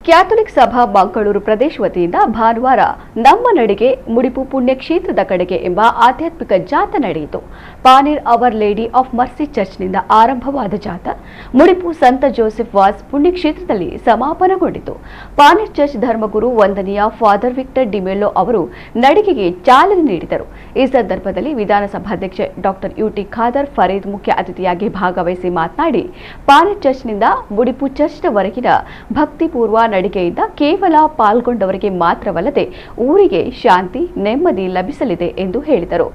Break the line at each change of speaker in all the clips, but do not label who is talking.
Catholic ಸಭಾ ಮಂಗಳೂರು ಪ್ರದೇಶ ವತಿಯಿಂದ ಭಾನುವಾರ ನಮ್ಮ ನಡಿಗೆ ಮುಡಿಪು ಪುಣ್ಯಕ್ಷೇತ್ರದ ಕಡೆಗೆ ಎಂಬ ಆಧ್ಯಾತ್ಮಿಕ ಜಾಥಾ ನಡೆಯಿತು. Paneer Our Lady of Mercy ಚರ್ಚ್ನಿಂದ ಆರಂಭವಾದ ಜಾಥಾ ಮುಡಿಪು ಸಂತ ಜೋಸೆಫ್ ವಾಸ್ ಪುಣ್ಯಕ್ಷೇತ್ರದಲ್ಲಿ ಸಮಾಪನಗೊಂಡಿತು. ಪಾನೀರ್ ಚರ್ಚ್ ಧರ್ಮಗುರು ವಂದನೀಯ ಫಾದರ್ ವಿಕ್ಟರ್ ಡಿಮೆಲ್ಲೋ ಅವರು ನಡಿಗೆಗೆ ಚಾಲನೆ ನೀಡಿದರು. ಈ ಸಂದರ್ಭದಲ್ಲಿ ವಿಧಾನಸಭಾಧ್ಯಕ್ಷ ಡಾಕ್ಟರ್ ಯುಟಿ ಖಾದರ್ ಫರೀದ್ ಮುಖ್ಯ ಅತಿಥಿಯಾಗಿ ಭಾಗವಹಿಸಿ ಮಾತನಾಡಿ, ಪಾನೀರ್ ಚರ್ಚ್ನಿಂದ ಮುಡಿಪು ಚರ್ಚ್ನವರೆಗಿನ ಭಕ್ತಿಪೂರ್ವ ನಡಿಗೆಯಿಂದ ಕೇವಲ ಪಾಲ್ಗೊಂಡವರಿಗೆ ಮಾತ್ರವಲ್ಲದೆ ಊರಿಗೆ ಶಾಂತಿ ನೆಮ್ಮದಿ ಲಭಿಸಲಿದೆ ಎಂದು ಹೇಳಿದರು.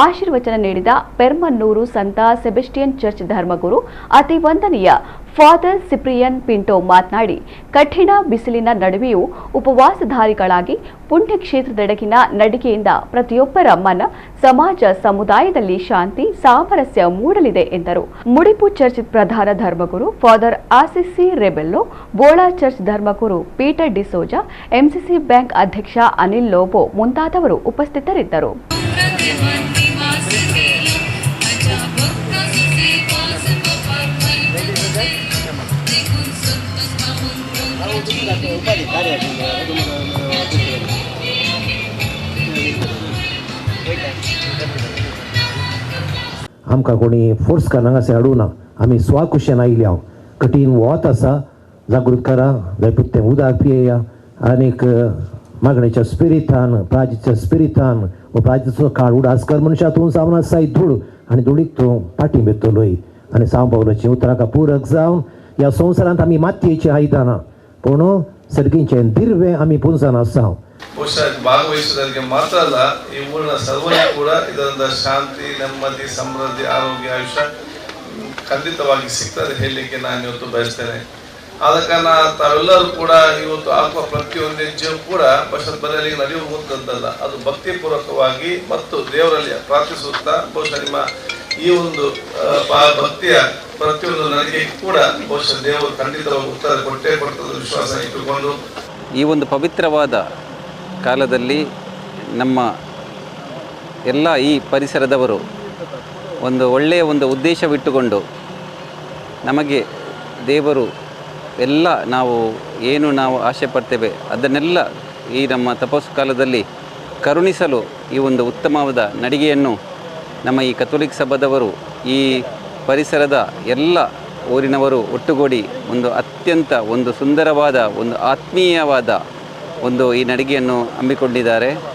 ಆಶೀರ್ವಚನ ನೀಡಿದ ಪೆರ್ಮನ್ನೂರು ಸಂತ ಸೆಬೆಸ್ಟಿಯನ್ ಚರ್ಚ್ ಧರ್ಮಗುರು ಅತಿ ವಂದನೀಯ ಫಾದರ್ ಸಿಪ್ರಿಯನ್ ಪಿಂಟೋ ಮಾತನಾಡಿ, ಕಠಿಣ ಬಿಸಿಲಿನ ನಡುವೆಯೂ ಉಪವಾಸಧಾರಿಗಳಾಗಿ ಪುಣ್ಯಕ್ಷೇತ್ರದೆಡೆಗಿನ ನಡಿಗೆಯಿಂದ ಪ್ರತಿಯೊಬ್ಬರ ಮನ, ಸಮಾಜ, ಸಮುದಾಯದಲ್ಲಿ ಶಾಂತಿ ಸಾಮರಸ್ಯ ಮೂಡಲಿದೆ ಎಂದರು. ಮುಡಿಪು ಚರ್ಚ್ ಪ್ರಧಾನ ಧರ್ಮಗುರು father Assisi Rebello, Bola church ಧರ್ಮಗುರು ಪೀಟರ್ ಡಿಸೋಜಾ, ಎಂಸಿಸಿ ಬ್ಯಾಂಕ್ ಅಧ್ಯಕ್ಷ ಅನಿಲ್ ಲೋಬೋ ಮುಂತಾದವರು ಉಪಸ್ಥಿತರಿದ್ದರು.
आमकां कोणी फोर्स करनाक अशें हाडूना. आमी स्वाखुशेन आयल्या. कठीण वत आसा, जागृत करा, जायपुरतें तें उदक पियेया आनीक मागणेच्या स्पिरितान, प्रार्थेच्या स्पिरितान प्रार्थेचो काळ उडास कर. मनशातून सावन सायत धूळ आनी धुळीक तूं फाटीं बेतलोय आनी सांव पावलाची उतराका पूरक जावन ह्या संवसारांत आमी मातयेचीं आयदनां पूण सर्गींचें दिर्वें आमी पुंजन आसा.
ಭಾಗವಹಿಸುವುದಕ್ಕೆ ಮಾತ್ರ ಅಲ್ಲ, ಈ ಊರಿನ ಸರ್ವರಿಗೂ ಕೂಡ ಇದರಿಂದ ಶಾಂತಿ, ನೆಮ್ಮದಿ, ಸಮೃದ್ಧಿ, ಆರೋಗ್ಯ, ಆಯುಷ್ಯ ಖಂಡಿತವಾಗಿ ಸಿಗ್ತದೆ ಹೇಳಲಿಕ್ಕೆ ನಾನು ಇವತ್ತು ಬಯಸ್ತೇನೆ. ಆದ ಕಾರಣ ತಾವೆಲ್ಲರೂ ಕೂಡ ಇವತ್ತು ಹಾಕುವ ಪ್ರತಿಯೊಂದು ಹೆಜ್ಜೆಯೂ ಕೂಡ ಬರಲಿಗೆ ನಡೆಯುವಂಥದ್ದಲ್ಲ, ಅದು ಭಕ್ತಿಪೂರ್ವಕವಾಗಿ ಮತ್ತು ದೇವರಲ್ಲಿ ಪ್ರಾರ್ಥಿಸುತ್ತಾ ಬಹುಶಃ ನಿಮ್ಮ ಈ ಒಂದು ಭಕ್ತಿಯ ಪ್ರತಿಯೊಂದು ನನಗೆ ಕೂಡ ಬಹುಶಃ ದೇವರು ಖಂಡಿತವಾಗಿ ಉತ್ತರ ಕೊಟ್ಟೇ ಕೊಡ್ತದೆ ವಿಶ್ವಾಸ ಇಟ್ಟುಕೊಂಡು
ಈ ಒಂದು ಪವಿತ್ರವಾದ ಕಾಲದಲ್ಲಿ ನಮ್ಮ ಎಲ್ಲ ಈ ಪರಿಸರದವರು ಒಂದು ಒಳ್ಳೆಯ ಒಂದು ಉದ್ದೇಶವಿಟ್ಟುಕೊಂಡು ನಮಗೆ ದೇವರು ಎಲ್ಲ ನಾವು ಆಸೆ ಪಡ್ತೇವೆ ಅದನ್ನೆಲ್ಲ ಈ ನಮ್ಮ ತಪಸ್ಸು ಕಾಲದಲ್ಲಿ ಕರುಣಿಸಲು ಈ ಒಂದು ಉತ್ತಮವಾದ ನಡಿಗೆಯನ್ನು ನಮ್ಮ ಈ ಕಥೋಲಿಕ್ ಸಭಾದವರು ಈ ಪರಿಸರದ ಎಲ್ಲ ಊರಿನವರು ಒಟ್ಟುಗೂಡಿ ಒಂದು ಅತ್ಯಂತ ಒಂದು ಸುಂದರವಾದ ಒಂದು ಆತ್ಮೀಯವಾದ ಒಂದು ಈ ನಡಿಗೆಯನ್ನು ಹಮ್ಮಿಕೊಂಡಿದ್ದಾರೆ.